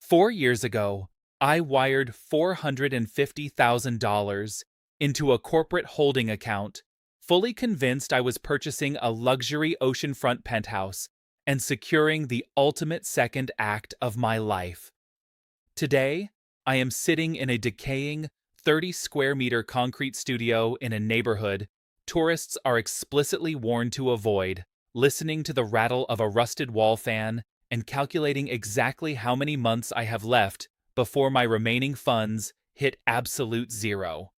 4 years ago, I wired $450,000 into a corporate holding account, fully convinced I was purchasing a luxury oceanfront penthouse and securing the ultimate second act of my life. Today, I am sitting in a decaying 30 square meter concrete studio in a neighborhood tourists are explicitly warned to avoid, listening to the rattle of a rusted wall fan and calculating exactly how many months I have left before my remaining funds hit absolute zero.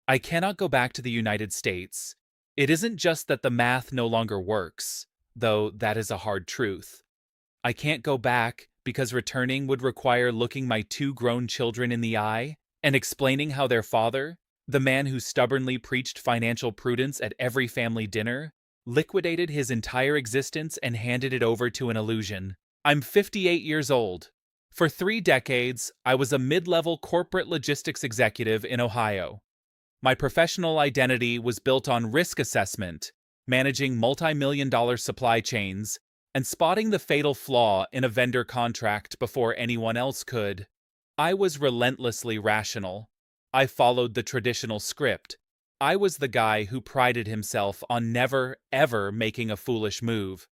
I cannot go back to the United States. It isn't just that the math no longer works, though that is a hard truth. I can't go back because returning would require looking my two grown children in the eye and explaining how their father, the man who stubbornly preached financial prudence at every family dinner, liquidated his entire existence and handed it over to an illusion. I'm 58 years old. For 3 decades, I was a mid-level corporate logistics executive in Ohio. My professional identity was built on risk assessment, managing multi-million-dollar supply chains, and spotting the fatal flaw in a vendor contract before anyone else could. I was relentlessly rational. I followed the traditional script. I was the guy who prided himself on never, ever making a foolish move.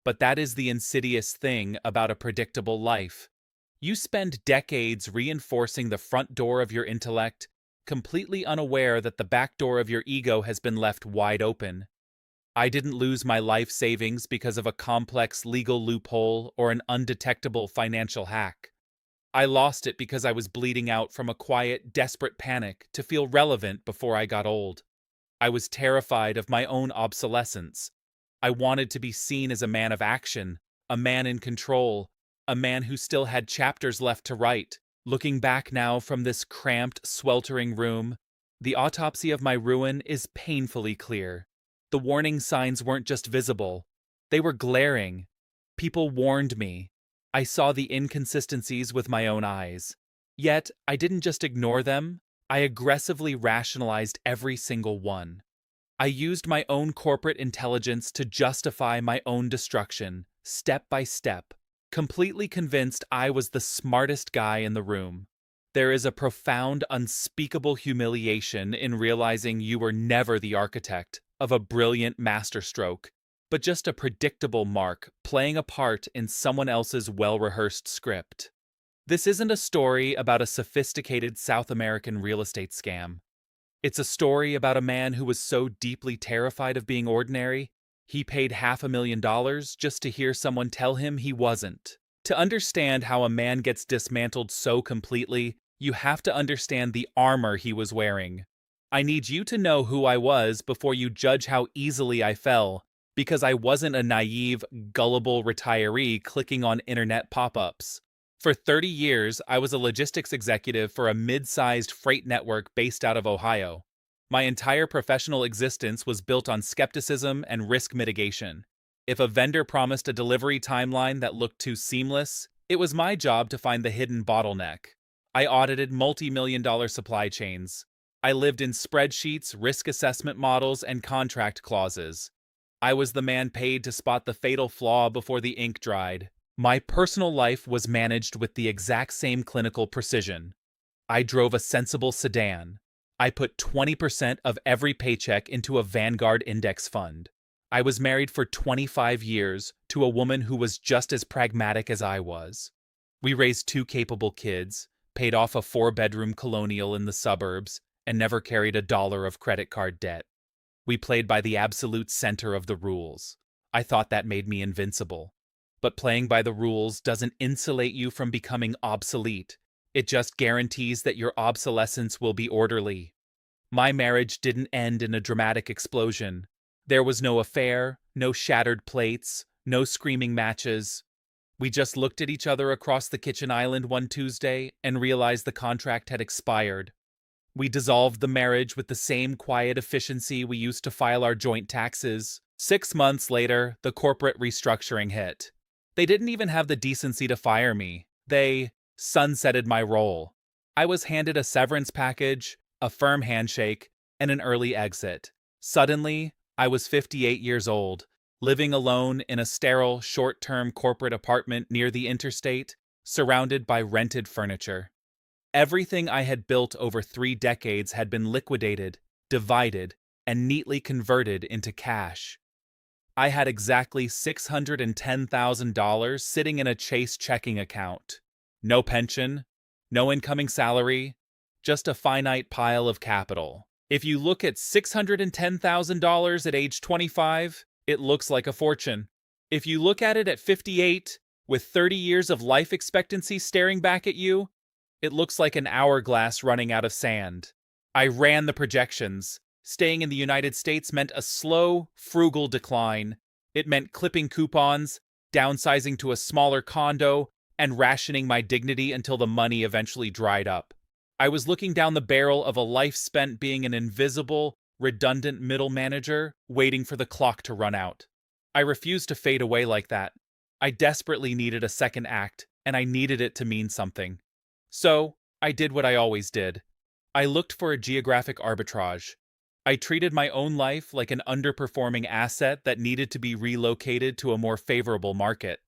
But that is the insidious thing about a predictable life. You spend decades reinforcing the front door of your intellect, completely unaware that the back door of your ego has been left wide open. I didn't lose my life savings because of a complex legal loophole or an undetectable financial hack. I lost it because I was bleeding out from a quiet, desperate panic to feel relevant before I got old. I was terrified of my own obsolescence. I wanted to be seen as a man of action, a man in control, a man who still had chapters left to write. Looking back now from this cramped, sweltering room, the autopsy of my ruin is painfully clear. The warning signs weren't just visible. They were glaring. People warned me. I saw the inconsistencies with my own eyes. Yet, I didn't just ignore them, I aggressively rationalized every single one. I used my own corporate intelligence to justify my own destruction, step by step, completely convinced I was the smartest guy in the room. There is a profound, unspeakable humiliation in realizing you were never the architect of a brilliant masterstroke, but just a predictable mark playing a part in someone else's well-rehearsed script. This isn't a story about a sophisticated South American real estate scam. It's a story about a man who was so deeply terrified of being ordinary, he paid $500,000 just to hear someone tell him he wasn't. To understand how a man gets dismantled so completely, you have to understand the armor he was wearing. I need you to know who I was before you judge how easily I fell, because I wasn't a naive, gullible retiree clicking on internet pop-ups. For 30 years, I was a logistics executive for a mid-sized freight network based out of Ohio. My entire professional existence was built on skepticism and risk mitigation. If a vendor promised a delivery timeline that looked too seamless, it was my job to find the hidden bottleneck. I audited multi-million-dollar supply chains. I lived in spreadsheets, risk assessment models, and contract clauses. I was the man paid to spot the fatal flaw before the ink dried. My personal life was managed with the exact same clinical precision. I drove a sensible sedan. I put 20% of every paycheck into a Vanguard index fund. I was married for 25 years to a woman who was just as pragmatic as I was. We raised 2 capable kids, paid off a 4-bedroom colonial in the suburbs, and never carried $1 of credit card debt. We played by the absolute center of the rules. I thought that made me invincible. But playing by the rules doesn't insulate you from becoming obsolete. It just guarantees that your obsolescence will be orderly. My marriage didn't end in a dramatic explosion. There was no affair, no shattered plates, no screaming matches. We just looked at each other across the kitchen island one Tuesday and realized the contract had expired. We dissolved the marriage with the same quiet efficiency we used to file our joint taxes. 6 months later, the corporate restructuring hit. They didn't even have the decency to fire me. They sunsetted my role. I was handed a severance package, a firm handshake, and an early exit. Suddenly, I was 58 years old, living alone in a sterile, short-term corporate apartment near the interstate, surrounded by rented furniture. Everything I had built over 3 decades had been liquidated, divided, and neatly converted into cash. I had exactly $610,000 sitting in a Chase checking account. No pension, no incoming salary, just a finite pile of capital. If you look at $610,000 at age 25, it looks like a fortune. If you look at it at 58, with 30 years of life expectancy staring back at you, it looks like an hourglass running out of sand. I ran the projections. Staying in the United States meant a slow, frugal decline. It meant clipping coupons, downsizing to a smaller condo, and rationing my dignity until the money eventually dried up. I was looking down the barrel of a life spent being an invisible, redundant middle manager, waiting for the clock to run out. I refused to fade away like that. I desperately needed a second act, and I needed it to mean something. So, I did what I always did. I looked for a geographic arbitrage. I treated my own life like an underperforming asset that needed to be relocated to a more favorable market.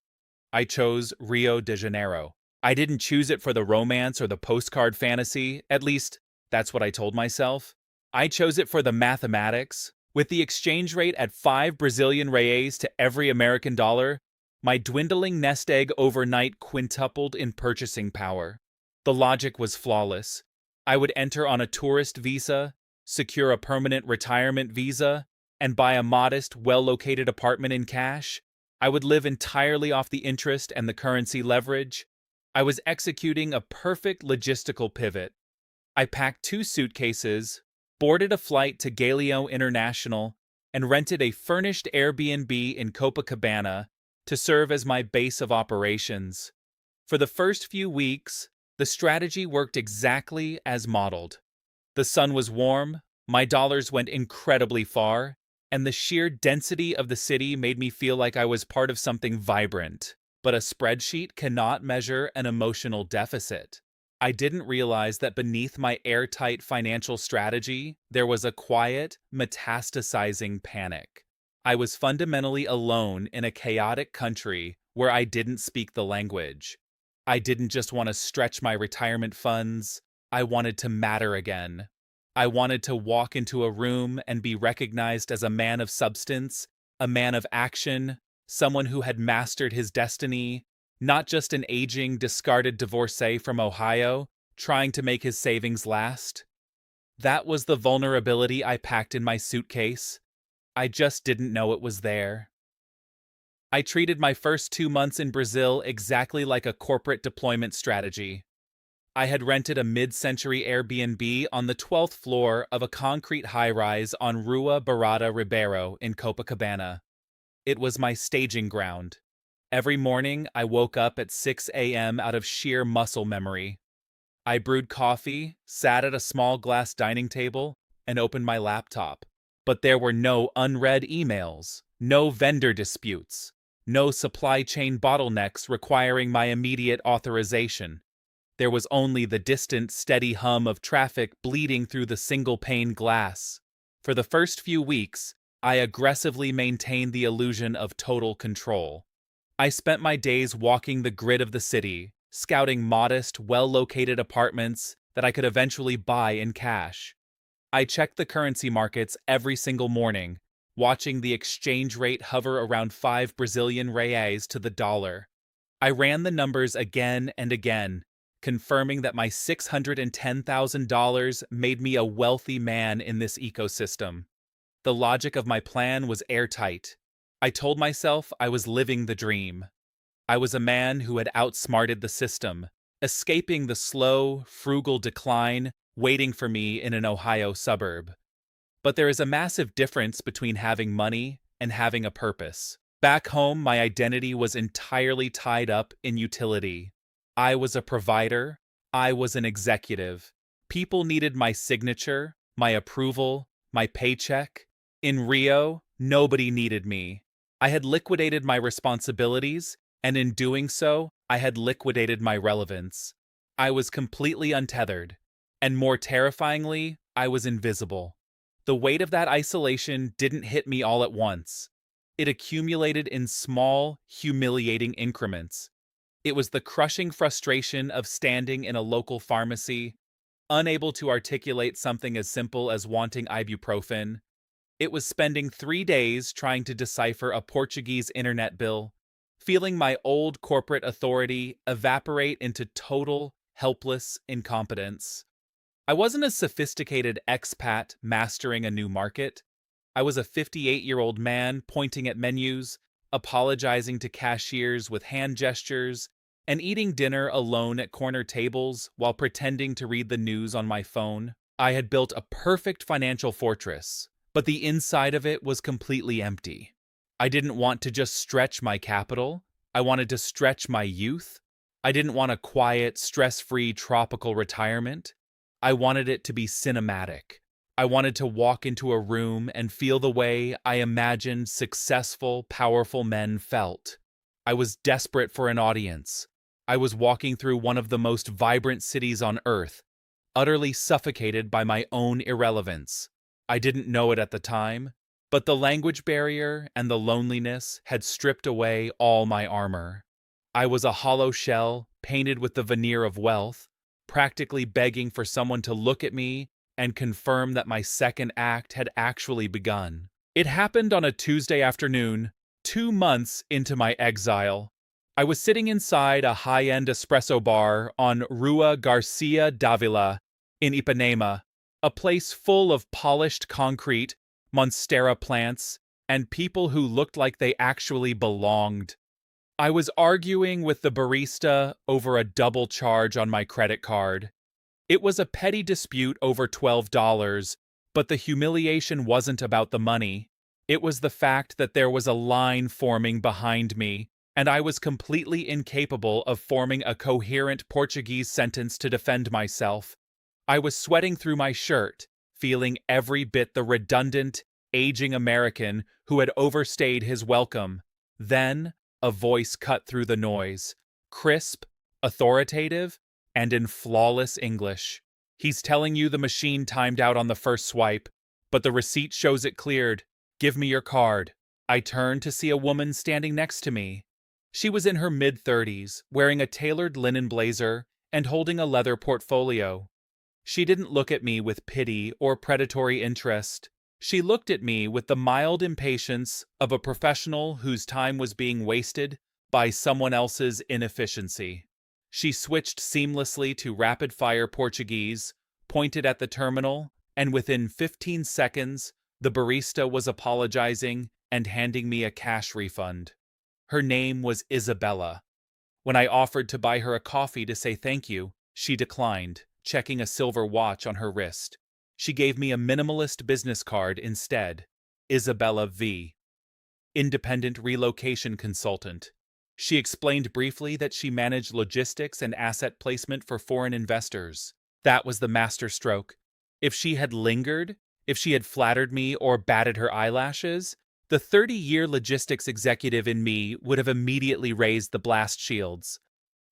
I chose Rio de Janeiro. I didn't choose it for the romance or the postcard fantasy, at least, that's what I told myself. I chose it for the mathematics. With the exchange rate at 5 Brazilian reais to every American dollar, my dwindling nest egg overnight quintupled in purchasing power. The logic was flawless. I would enter on a tourist visa, secure a permanent retirement visa, and buy a modest, well-located apartment in cash. I would live entirely off the interest and the currency leverage. I was executing a perfect logistical pivot. I packed 2 suitcases, boarded a flight to Galeão International, and rented a furnished Airbnb in Copacabana to serve as my base of operations. For the first few weeks, the strategy worked exactly as modeled. The sun was warm, my dollars went incredibly far, and the sheer density of the city made me feel like I was part of something vibrant. But a spreadsheet cannot measure an emotional deficit. I didn't realize that beneath my airtight financial strategy, there was a quiet, metastasizing panic. I was fundamentally alone in a chaotic country where I didn't speak the language. I didn't just want to stretch my retirement funds, I wanted to matter again. I wanted to walk into a room and be recognized as a man of substance, a man of action, someone who had mastered his destiny, not just an aging, discarded divorcee from Ohio trying to make his savings last. That was the vulnerability I packed in my suitcase. I just didn't know it was there. I treated my first 2 months in Brazil exactly like a corporate deployment strategy. I had rented a mid-century Airbnb on the 12th floor of a concrete high-rise on Rua Barata Ribeiro in Copacabana. It was my staging ground. Every morning, I woke up at 6 a.m. out of sheer muscle memory. I brewed coffee, sat at a small glass dining table, and opened my laptop. But there were no unread emails, no vendor disputes, no supply chain bottlenecks requiring my immediate authorization. There was only the distant, steady hum of traffic bleeding through the single-pane glass. For the first few weeks, I aggressively maintained the illusion of total control. I spent my days walking the grid of the city, scouting modest, well-located apartments that I could eventually buy in cash. I checked the currency markets every single morning, watching the exchange rate hover around 5 Brazilian reais to the dollar. I ran the numbers again and again, confirming that my $610,000 made me a wealthy man in this ecosystem. The logic of my plan was airtight. I told myself I was living the dream. I was a man who had outsmarted the system, escaping the slow, frugal decline waiting for me in an Ohio suburb. But there is a massive difference between having money and having a purpose. Back home, my identity was entirely tied up in utility. I was a provider. I was an executive. People needed my signature, my approval, my paycheck. In Rio, nobody needed me. I had liquidated my responsibilities, and in doing so, I had liquidated my relevance. I was completely untethered, and more terrifyingly, I was invisible. The weight of that isolation didn't hit me all at once. It accumulated in small, humiliating increments. It was the crushing frustration of standing in a local pharmacy, unable to articulate something as simple as wanting ibuprofen. It was spending 3 days trying to decipher a Portuguese internet bill, feeling my old corporate authority evaporate into total, helpless incompetence. I wasn't a sophisticated expat mastering a new market. I was a 58-year-old man pointing at menus, apologizing to cashiers with hand gestures, and eating dinner alone at corner tables while pretending to read the news on my phone. I had built a perfect financial fortress, but the inside of it was completely empty. I didn't want to just stretch my capital. I wanted to stretch my youth. I didn't want a quiet, stress-free tropical retirement. I wanted it to be cinematic. I wanted to walk into a room and feel the way I imagined successful, powerful men felt. I was desperate for an audience. I was walking through one of the most vibrant cities on earth, utterly suffocated by my own irrelevance. I didn't know it at the time, but the language barrier and the loneliness had stripped away all my armor. I was a hollow shell, painted with the veneer of wealth, practically begging for someone to look at me and confirm that my second act had actually begun. It happened on a Tuesday afternoon, 2 months into my exile. I was sitting inside a high-end espresso bar on Rua Garcia Davila in Ipanema, a place full of polished concrete, monstera plants, and people who looked like they actually belonged. I was arguing with the barista over a double charge on my credit card. It was a petty dispute over $12, but the humiliation wasn't about the money. It was the fact that there was a line forming behind me, and I was completely incapable of forming a coherent Portuguese sentence to defend myself. I was sweating through my shirt, feeling every bit the redundant, aging American who had overstayed his welcome. Then, a voice cut through the noise, crisp, authoritative, and in flawless English. He's telling you the machine timed out on the first swipe, but the receipt shows it cleared. Give me your card. I turned to see a woman standing next to me. She was in her mid-30s, wearing a tailored linen blazer and holding a leather portfolio. She didn't look at me with pity or predatory interest. She looked at me with the mild impatience of a professional whose time was being wasted by someone else's inefficiency. She switched seamlessly to rapid-fire Portuguese, pointed at the terminal, and within 15 seconds, the barista was apologizing and handing me a cash refund. Her name was Isabella. When I offered to buy her a coffee to say thank you, she declined, checking a silver watch on her wrist. She gave me a minimalist business card instead. Isabella V. Independent relocation consultant. She explained briefly that she managed logistics and asset placement for foreign investors. That was the masterstroke. If she had lingered, if she had flattered me or batted her eyelashes, the 30-year logistics executive in me would have immediately raised the blast shields.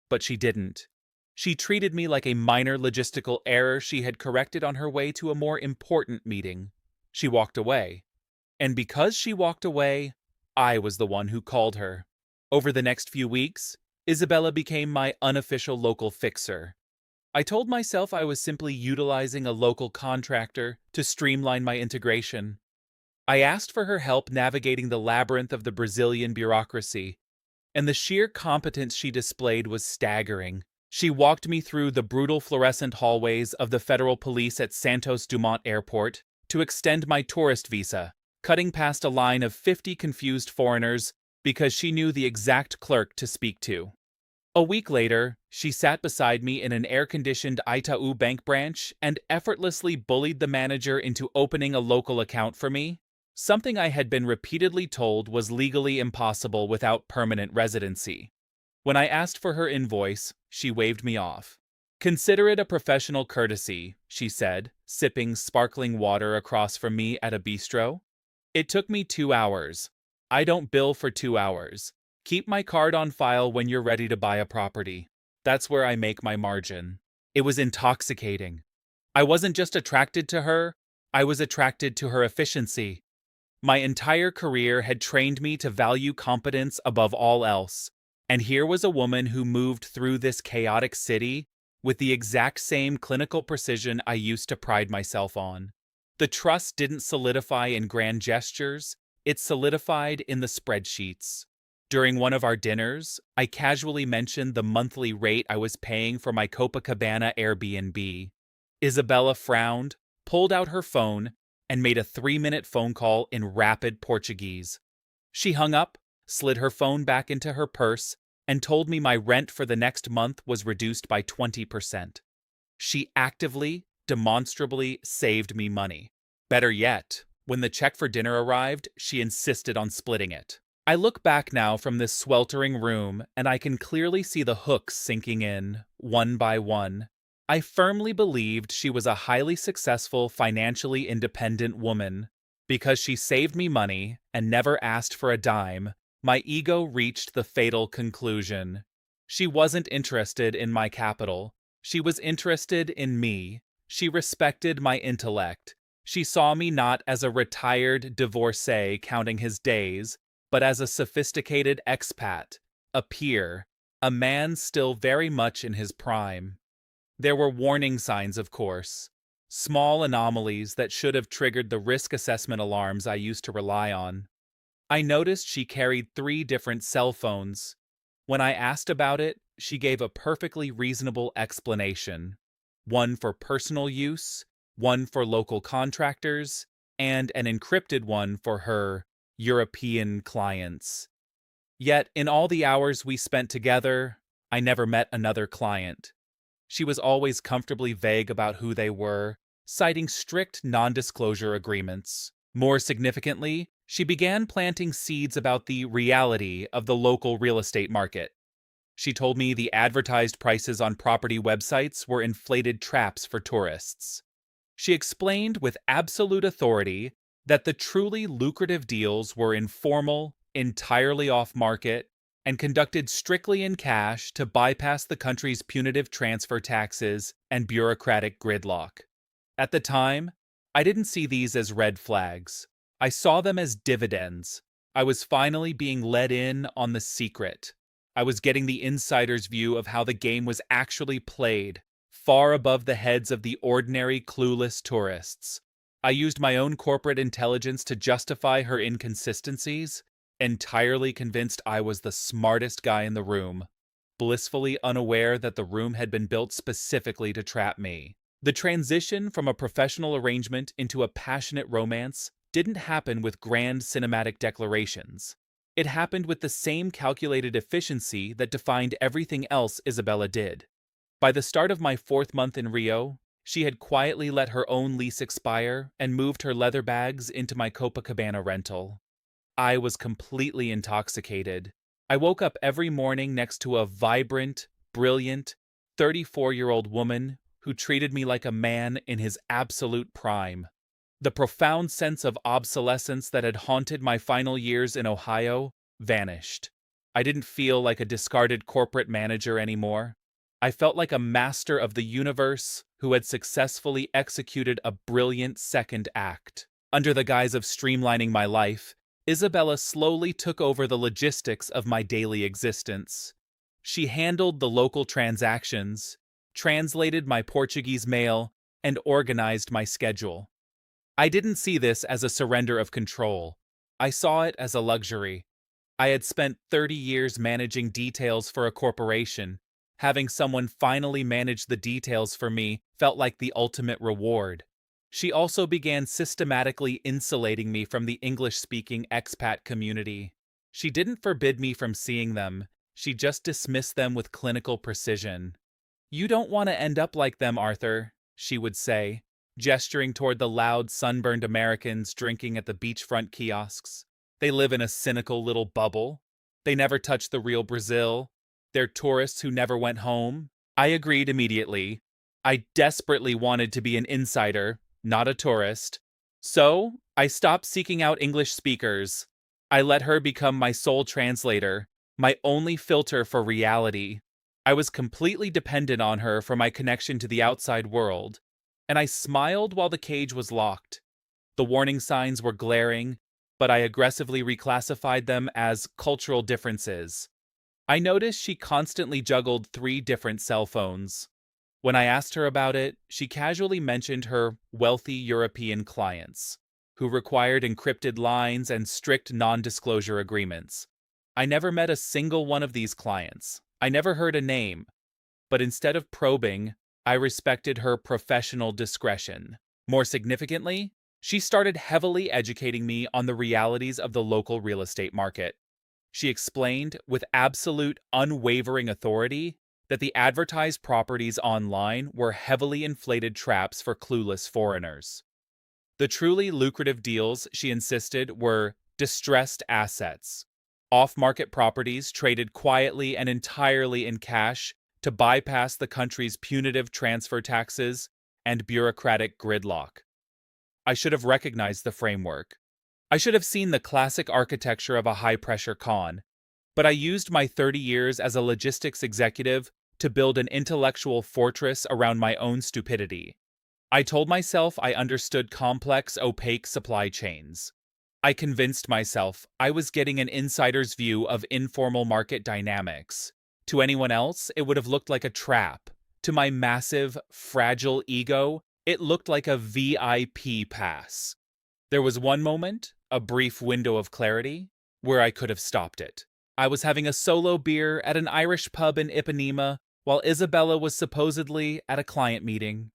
But she didn't. She treated me like a minor logistical error she had corrected on her way to a more important meeting. She walked away. And because she walked away, I was the one who called her. Over the next few weeks, Isabella became my unofficial local fixer. I told myself I was simply utilizing a local contractor to streamline my integration. I asked for her help navigating the labyrinth of the Brazilian bureaucracy, and the sheer competence she displayed was staggering. She walked me through the brutal fluorescent hallways of the federal police at Santos Dumont Airport to extend my tourist visa, cutting past a line of 50 confused foreigners because she knew the exact clerk to speak to. A week later, she sat beside me in an air-conditioned Itaú Bank branch and effortlessly bullied the manager into opening a local account for me, something I had been repeatedly told was legally impossible without permanent residency. When I asked for her invoice, she waved me off. "Consider it a professional courtesy," she said, sipping sparkling water across from me at a bistro. It took me 2 hours. I don't bill for 2 hours. Keep my card on file when you're ready to buy a property. That's where I make my margin. It was intoxicating. I wasn't just attracted to her, I was attracted to her efficiency. My entire career had trained me to value competence above all else. And here was a woman who moved through this chaotic city with the exact same clinical precision I used to pride myself on. The trust didn't solidify in grand gestures, it solidified in the spreadsheets. During one of our dinners, I casually mentioned the monthly rate I was paying for my Copacabana Airbnb. Isabella frowned, pulled out her phone, and made a 3-minute phone call in rapid Portuguese. She hung up, slid her phone back into her purse, and told me my rent for the next month was reduced by 20%. She actively, demonstrably saved me money. Better yet, when the check for dinner arrived, she insisted on splitting it. I look back now from this sweltering room, and I can clearly see the hooks sinking in, one by one. I firmly believed she was a highly successful, financially independent woman. Because she saved me money and never asked for a dime, my ego reached the fatal conclusion. She wasn't interested in my capital. She was interested in me. She respected my intellect. She saw me not as a retired divorcee counting his days, but as a sophisticated expat, a peer, a man still very much in his prime. There were warning signs, of course. Small anomalies that should have triggered the risk assessment alarms I used to rely on. I noticed she carried 3 different cell phones. When I asked about it, she gave a perfectly reasonable explanation. One for personal use, one for local contractors, and an encrypted one for her European clients. Yet, in all the hours we spent together, I never met another client. She was always comfortably vague about who they were, citing strict non-disclosure agreements. More significantly, she began planting seeds about the reality of the local real estate market. She told me the advertised prices on property websites were inflated traps for tourists. She explained with absolute authority that the truly lucrative deals were informal, entirely off-market, and conducted strictly in cash to bypass the country's punitive transfer taxes and bureaucratic gridlock. At the time, I didn't see these as red flags. I saw them as dividends. I was finally being let in on the secret. I was getting the insider's view of how the game was actually played, far above the heads of the ordinary clueless tourists. I used my own corporate intelligence to justify her inconsistencies, entirely convinced I was the smartest guy in the room, blissfully unaware that the room had been built specifically to trap me. The transition from a professional arrangement into a passionate romance didn't happen with grand cinematic declarations. It happened with the same calculated efficiency that defined everything else Isabella did. By the start of my 4th month in Rio, she had quietly let her own lease expire and moved her leather bags into my Copacabana rental. I was completely intoxicated. I woke up every morning next to a vibrant, brilliant, 34-year-old woman who treated me like a man in his absolute prime. The profound sense of obsolescence that had haunted my final years in Ohio vanished. I didn't feel like a discarded corporate manager anymore. I felt like a master of the universe who had successfully executed a brilliant second act. Under the guise of streamlining my life, Isabella slowly took over the logistics of my daily existence. She handled the local transactions, translated my Portuguese mail, and organized my schedule. I didn't see this as a surrender of control. I saw it as a luxury. I had spent 30 years managing details for a corporation. Having someone finally manage the details for me felt like the ultimate reward. She also began systematically insulating me from the English-speaking expat community. She didn't forbid me from seeing them. She just dismissed them with clinical precision. "You don't want to end up like them, Arthur," she would say, gesturing toward the loud, sunburned Americans drinking at the beachfront kiosks. "They live in a cynical little bubble. They never touch the real Brazil. They're tourists who never went home." I agreed immediately. I desperately wanted to be an insider, not a tourist. So, I stopped seeking out English speakers. I let her become my sole translator, my only filter for reality. I was completely dependent on her for my connection to the outside world, and I smiled while the cage was locked. The warning signs were glaring, but I aggressively reclassified them as cultural differences. I noticed she constantly juggled 3 different cell phones. When I asked her about it, she casually mentioned her wealthy European clients, who required encrypted lines and strict non-disclosure agreements. I never met a single one of these clients. I never heard a name, but instead of probing, I respected her professional discretion. More significantly, she started heavily educating me on the realities of the local real estate market. She explained with absolute unwavering authority that the advertised properties online were heavily inflated traps for clueless foreigners. The truly lucrative deals, she insisted, were distressed assets, off-market properties traded quietly and entirely in cash to bypass the country's punitive transfer taxes and bureaucratic gridlock. I should have recognized the framework. I should have seen the classic architecture of a high-pressure con, but I used my 30 years as a logistics executive to build an intellectual fortress around my own stupidity. I told myself I understood complex, opaque supply chains. I convinced myself I was getting an insider's view of informal market dynamics. To anyone else, it would have looked like a trap. To my massive, fragile ego, it looked like a VIP pass. There was one moment, a brief window of clarity, where I could have stopped it. I was having a solo beer at an Irish pub in Ipanema while Isabella was supposedly at a client meeting.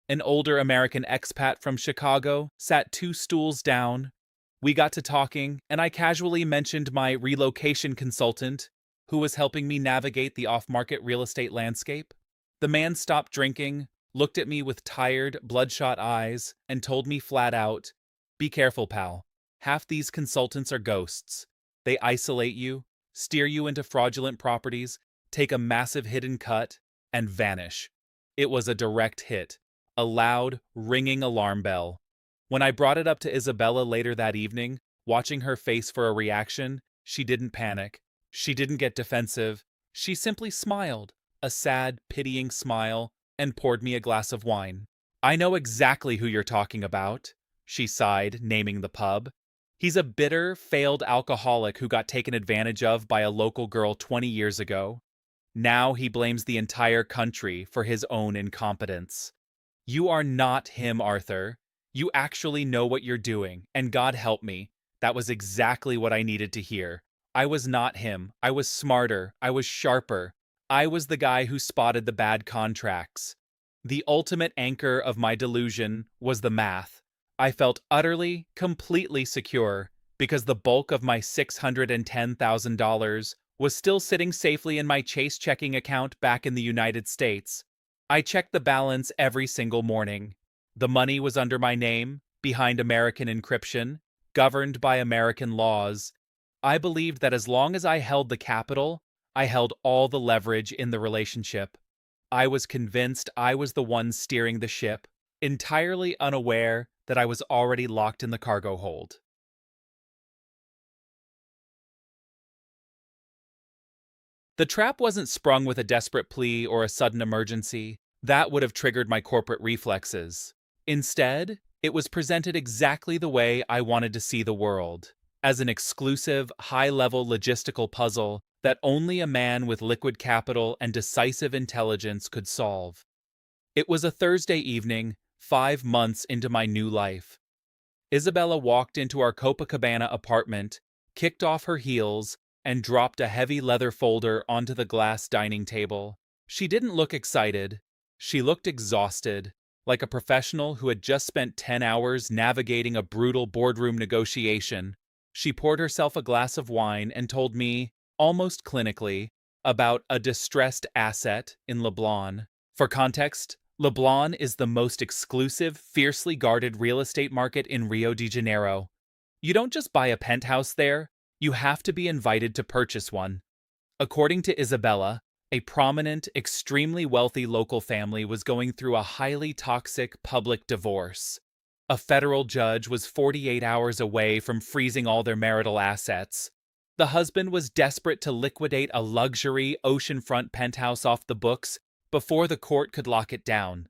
An older American expat from Chicago sat 2 stools down. We got to talking, and I casually mentioned my relocation consultant, who was helping me navigate the off-market real estate landscape. The man stopped drinking, looked at me with tired, bloodshot eyes, and told me flat out, "Be careful, pal. Half these consultants are ghosts. They isolate you, steer you into fraudulent properties, take a massive hidden cut, and vanish." It was a direct hit, a loud, ringing alarm bell. When I brought it up to Isabella later that evening, watching her face for a reaction, she didn't panic. She didn't get defensive. She simply smiled, a sad, pitying smile, and poured me a glass of wine. "I know exactly who you're talking about," she sighed, naming the pub. "He's a bitter, failed alcoholic who got taken advantage of by a local girl 20 years ago. Now he blames the entire country for his own incompetence. You are not him, Arthur. You actually know what you're doing, and God help me, that was exactly what I needed to hear. I was not him. I was smarter. I was sharper. I was the guy who spotted the bad contracts. The ultimate anchor of my delusion was the math. I felt utterly, completely secure because the bulk of my $610,000 was still sitting safely in my Chase checking account back in the United States. I checked the balance every single morning. The money was under my name, behind American encryption, governed by American laws. I believed that as long as I held the capital, I held all the leverage in the relationship. I was convinced I was the one steering the ship, entirely unaware that I was already locked in the cargo hold. The trap wasn't sprung with a desperate plea or a sudden emergency. That would have triggered my corporate reflexes. Instead, it was presented exactly the way I wanted to see the world, as an exclusive, high-level logistical puzzle that only a man with liquid capital and decisive intelligence could solve. It was a Thursday evening, 5 months into my new life. Isabella walked into our Copacabana apartment, kicked off her heels, and dropped a heavy leather folder onto the glass dining table. She didn't look excited. She looked exhausted, like a professional who had just spent 10 hours navigating a brutal boardroom negotiation. She poured herself a glass of wine and told me, almost clinically, about a distressed asset in Leblon. For context, Leblon is the most exclusive, fiercely guarded real estate market in Rio de Janeiro. You don't just buy a penthouse there, you have to be invited to purchase one. According to Isabella, a prominent, extremely wealthy local family was going through a highly toxic public divorce. A federal judge was 48 hours away from freezing all their marital assets. The husband was desperate to liquidate a luxury oceanfront penthouse off the books before the court could lock it down.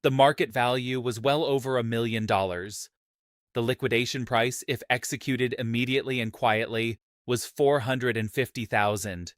The market value was well over $1 million. The liquidation price, if executed immediately and quietly, was $450,000.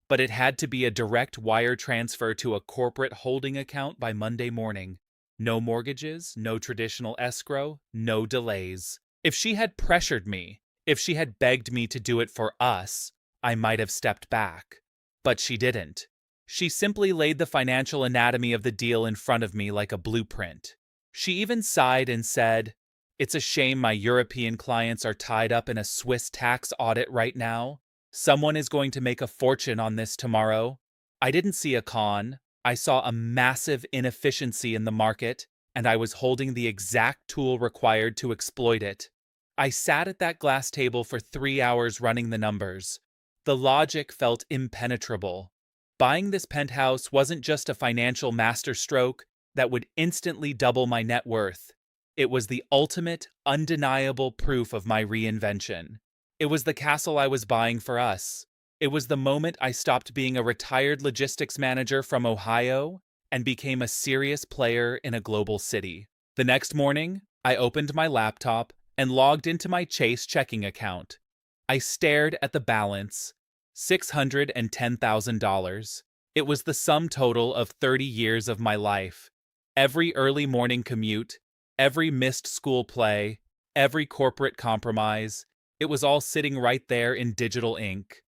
but it had to be a direct wire transfer to a corporate holding account by Monday morning. No mortgages, no traditional escrow, no delays. If she had pressured me, if she had begged me to do it for us, I might have stepped back. But she didn't. She simply laid the financial anatomy of the deal in front of me like a blueprint. She even sighed and said, "It's a shame my European clients are tied up in a Swiss tax audit right now. Someone is going to make a fortune on this tomorrow." I didn't see a con. I saw a massive inefficiency in the market, and I was holding the exact tool required to exploit it. I sat at that glass table for 3 hours running the numbers. The logic felt impenetrable. Buying this penthouse wasn't just a financial masterstroke that would instantly double my net worth. It was the ultimate, undeniable proof of my reinvention. It was the castle I was buying for us. It was the moment I stopped being a retired logistics manager from Ohio and became a serious player in a global city. The next morning, I opened my laptop and logged into my Chase checking account. I stared at the balance, $610,000. It was the sum total of 30 years of my life. Every early morning commute, every missed school play, every corporate compromise, it was all sitting right there in digital ink.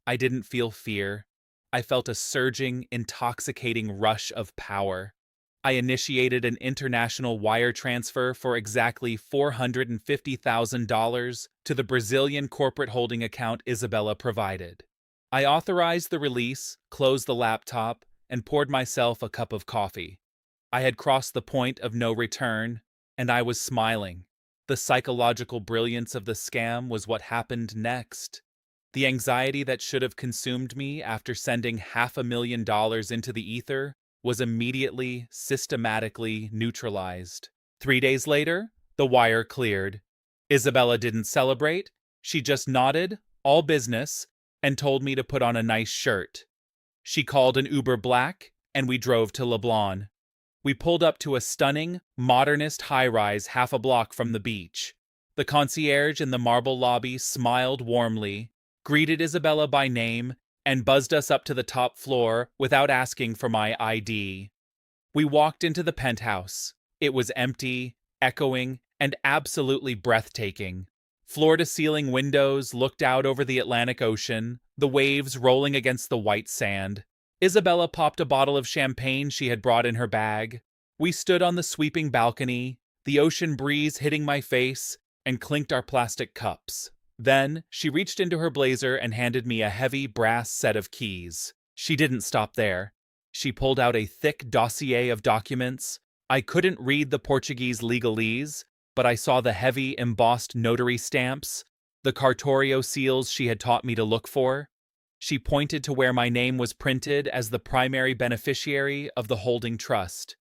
I didn't feel fear. I felt a surging, intoxicating rush of power. I initiated an international wire transfer for exactly $450,000 to the Brazilian corporate holding account Isabella provided. I authorized the release, closed the laptop, and poured myself a cup of coffee. I had crossed the point of no return, and I was smiling. The psychological brilliance of the scam was what happened next. The anxiety that should have consumed me after sending $500,000 into the ether was immediately, systematically neutralized. 3 days later, the wire cleared. Isabella didn't celebrate. She just nodded, all business, and told me to put on a nice shirt. She called an Uber Black, and we drove to Leblon. We pulled up to a stunning, modernist high-rise half a block from the beach. The concierge in the marble lobby smiled warmly, greeted Isabella by name, and buzzed us up to the top floor without asking for my ID. We walked into the penthouse. It was empty, echoing, and absolutely breathtaking. Floor-to-ceiling windows looked out over the Atlantic Ocean, the waves rolling against the white sand. Isabella popped a bottle of champagne she had brought in her bag. We stood on the sweeping balcony, the ocean breeze hitting my face, and clinked our plastic cups. Then, she reached into her blazer and handed me a heavy brass set of keys. She didn't stop there. She pulled out a thick dossier of documents. I couldn't read the Portuguese legalese, but I saw the heavy embossed notary stamps, the cartorio seals she had taught me to look for. She pointed to where my name was printed as the primary beneficiary of the holding trust.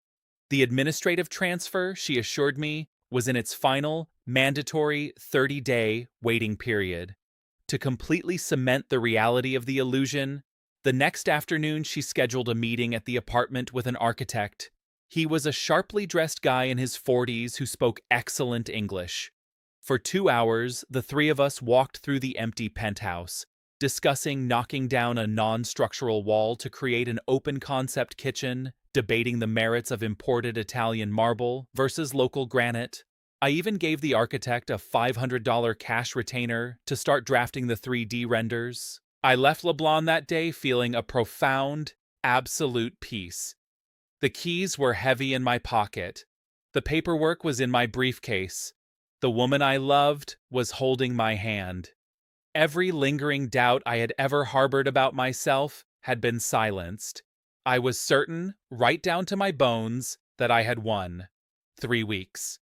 The administrative transfer, she assured me, was in its final, mandatory 30-day waiting period. To completely cement the reality of the illusion, the next afternoon she scheduled a meeting at the apartment with an architect. He was a sharply dressed guy in his 40s who spoke excellent English. For 2 hours, the three of us walked through the empty penthouse, discussing knocking down a non-structural wall to create an open-concept kitchen, debating the merits of imported Italian marble versus local granite. I even gave the architect a $500 cash retainer to start drafting the 3D renders. I left Leblon that day feeling a profound, absolute peace. The keys were heavy in my pocket. The paperwork was in my briefcase. The woman I loved was holding my hand. Every lingering doubt I had ever harbored about myself had been silenced. I was certain, right down to my bones, that I had won. 3 weeks.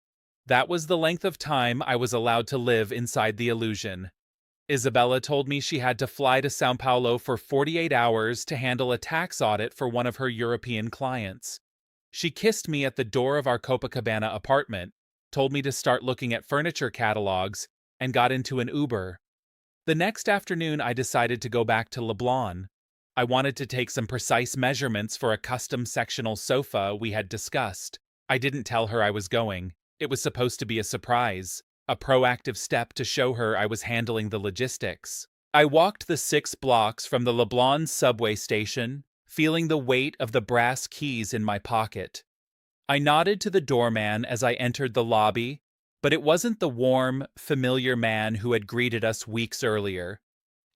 That was the length of time I was allowed to live inside the illusion. Isabella told me she had to fly to São Paulo for 48 hours to handle a tax audit for one of her European clients. She kissed me at the door of our Copacabana apartment, told me to start looking at furniture catalogs, and got into an Uber. The next afternoon, I decided to go back to Leblon. I wanted to take some precise measurements for a custom sectional sofa we had discussed. I didn't tell her I was going. It was supposed to be a surprise, a proactive step to show her I was handling the logistics. I walked the 6 blocks from the Leblon subway station, feeling the weight of the brass keys in my pocket. I nodded to the doorman as I entered the lobby, but it wasn't the warm, familiar man who had greeted us weeks earlier.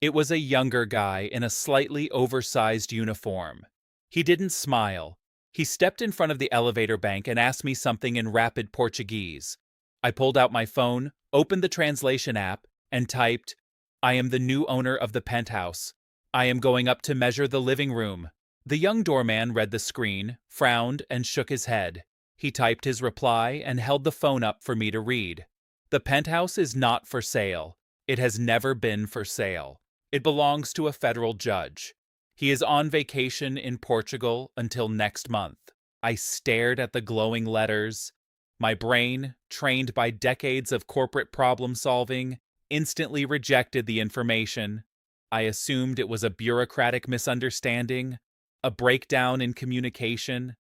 It was a younger guy in a slightly oversized uniform. He didn't smile. He stepped in front of the elevator bank and asked me something in rapid Portuguese. I pulled out my phone, opened the translation app, and typed, "I am the new owner of the penthouse. I am going up to measure the living room." The young doorman read the screen, frowned, and shook his head. He typed his reply and held the phone up for me to read. "The penthouse is not for sale. It has never been for sale. It belongs to a federal judge. He is on vacation in Portugal until next month." I stared at the glowing letters. My brain, trained by decades of corporate problem solving, instantly rejected the information. I assumed it was a bureaucratic misunderstanding, a breakdown in communication.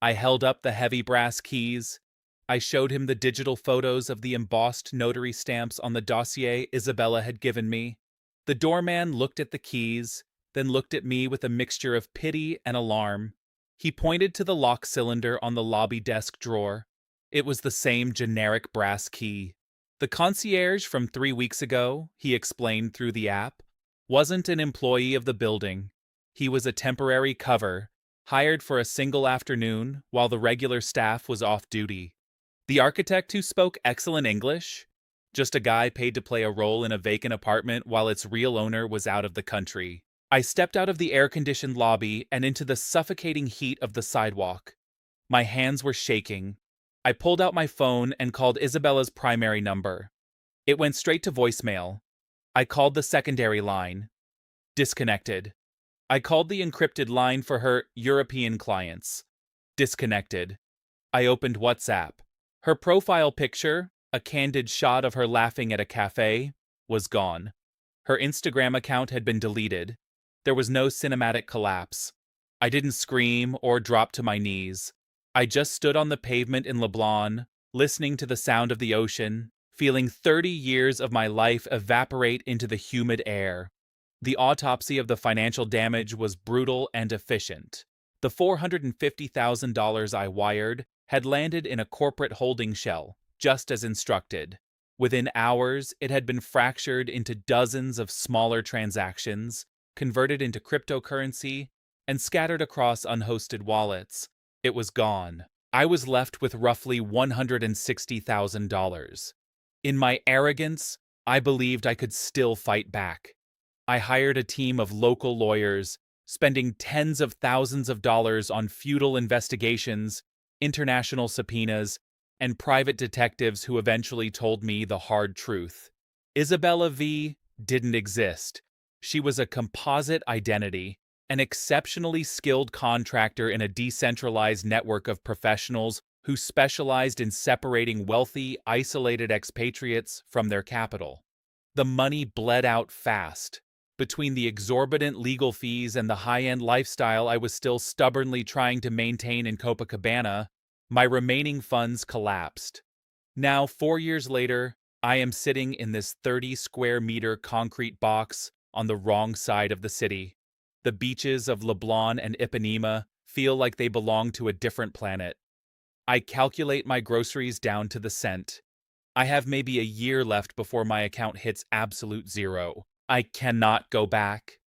I held up the heavy brass keys. I showed him the digital photos of the embossed notary stamps on the dossier Isabella had given me. The doorman looked at the keys, then looked at me with a mixture of pity and alarm. He pointed to the lock cylinder on the lobby desk drawer. It was the same generic brass key. The concierge from 3 weeks ago, he explained through the app, wasn't an employee of the building. He was a temporary cover, hired for a single afternoon while the regular staff was off duty. The architect who spoke excellent English? Just a guy paid to play a role in a vacant apartment while its real owner was out of the country. I stepped out of the air-conditioned lobby and into the suffocating heat of the sidewalk. My hands were shaking. I pulled out my phone and called Isabella's primary number. It went straight to voicemail. I called the secondary line. Disconnected. I called the encrypted line for her European clients. Disconnected. I opened WhatsApp. Her profile picture, a candid shot of her laughing at a cafe, was gone. Her Instagram account had been deleted. There was no cinematic collapse. I didn't scream or drop to my knees. I just stood on the pavement in Leblon, listening to the sound of the ocean, feeling 30 years of my life evaporate into the humid air. The autopsy of the financial damage was brutal and efficient. The $450,000 I wired had landed in a corporate holding shell, just as instructed. Within hours, it had been fractured into dozens of smaller transactions, converted into cryptocurrency, and scattered across unhosted wallets. It was gone. I was left with roughly $160,000. In my arrogance, I believed I could still fight back. I hired a team of local lawyers, spending tens of thousands of dollars on futile investigations, international subpoenas, and private detectives who eventually told me the hard truth. Isabella V. didn't exist. She was a composite identity, an exceptionally skilled contractor in a decentralized network of professionals who specialized in separating wealthy, isolated expatriates from their capital. The money bled out fast. Between the exorbitant legal fees and the high-end lifestyle I was still stubbornly trying to maintain in Copacabana, my remaining funds collapsed. Now, 4 years later, I am sitting in this 30-square-meter concrete box on the wrong side of the city. The beaches of Leblon and Ipanema feel like they belong to a different planet. I calculate my groceries down to the cent. I have maybe a year left before my account hits absolute zero. I cannot go back.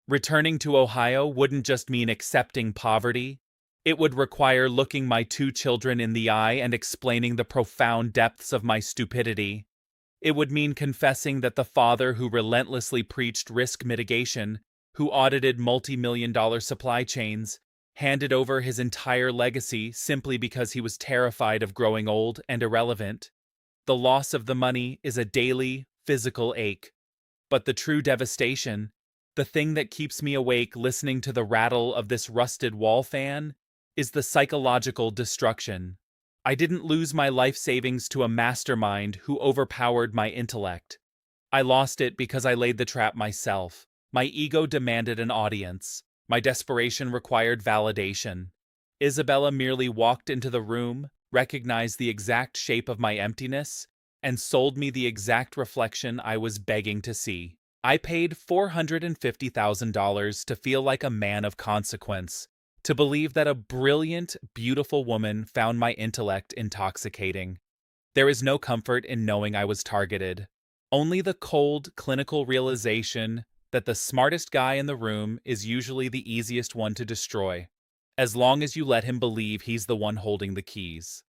Returning to Ohio wouldn't just mean accepting poverty. It would require looking my 2 children in the eye and explaining the profound depths of my stupidity. It would mean confessing that the father who relentlessly preached risk mitigation, who audited multi-million-dollar supply chains, handed over his entire legacy simply because he was terrified of growing old and irrelevant. The loss of the money is a daily, physical ache. But the true devastation, the thing that keeps me awake listening to the rattle of this rusted wall fan, is the psychological destruction. I didn't lose my life savings to a mastermind who overpowered my intellect. I lost it because I laid the trap myself. My ego demanded an audience. My desperation required validation. Isabella merely walked into the room, recognized the exact shape of my emptiness, and sold me the exact reflection I was begging to see. I paid $450,000 to feel like a man of consequence, to believe that a brilliant, beautiful woman found my intellect intoxicating. There is no comfort in knowing I was targeted, only the cold, clinical realization that the smartest guy in the room is usually the easiest one to destroy, as long as you let him believe he's the one holding the keys.